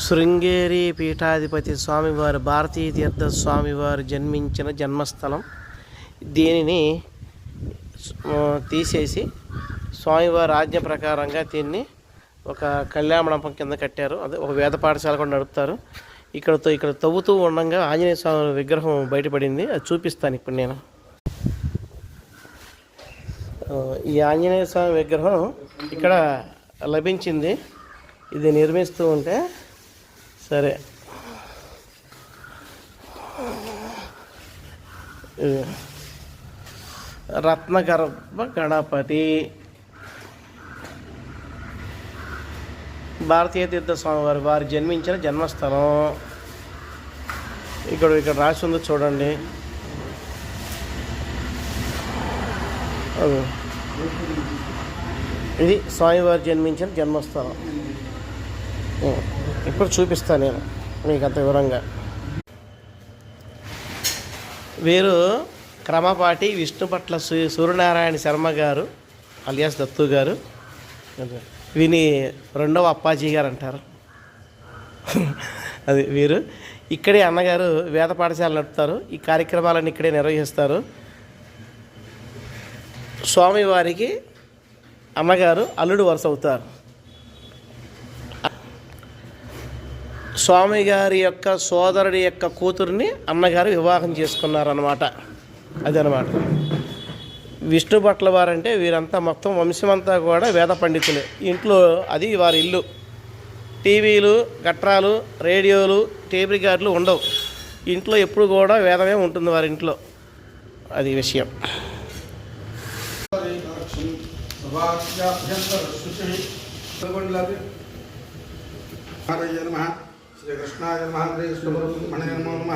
శృంగేరి పీఠాధిపతి స్వామివారు భారతీ తీర్థ స్వామివారు జన్మించిన జన్మస్థలం. దీనిని తీసేసి స్వామివారి ఆజ్ఞ ప్రకారంగా దీన్ని ఒక కళ్యాణ మండపం కింద కట్టారు. అదే ఒక వేద పాఠశాల కూడా నడుపుతారు. ఇక్కడ తవ్వుతూ ఉండగా ఆంజనేయ స్వామి విగ్రహం బయటపడింది. అది చూపిస్తాను ఇప్పుడు నేను. ఈ ఆంజనేయ స్వామి విగ్రహం ఇక్కడ లభించింది. ఇది నిర్మిస్తూ ఉంటే సరే రత్నగర్భ గణపతి భారతీయ తీర్థ స్వామి వారు జన్మించిన జన్మస్థలం. ఇక్కడ రాసి ఉందో చూడండి. ఇది స్వామివారు జన్మించిన జన్మస్థలం. ఇప్పుడు చూపిస్తాను నేను మీకు అంత వివరంగా. వీరు క్రమపాటి విష్ణుపట్ల సూర్యనారాయణ శర్మ గారు అలియాస్ దత్తు గారు. వీని రెండవ అప్పాజీ గారు అంటారు. అది వీరు ఇక్కడే అన్నగారు వేద పాఠశాల నడుపుతారు. ఈ కార్యక్రమాలను ఇక్కడే నిర్వహిస్తారు. స్వామివారికి అన్నగారు అల్లుడు వరుస అవుతారు. స్వామి గారి యొక్క సోదరుడి యొక్క కూతురిని అన్నగారు వివాహం చేసుకున్నారన్నమాట. అదనమాట విష్ణు భట్ల వారంటే వీరంతా మొత్తం వంశమంతా కూడా వేద పండితులే. ఇంట్లో అది వారి ఇల్లు. టీవీలు, గట్రాలు, రేడియోలు, టేప్ రికార్డులు ఉండవు. ఇంట్లో ఎప్పుడు కూడా వేదమే ఉంటుంది వారి ఇంట్లో. అది విషయం. శ్రీ కృష్ణాయ నమః.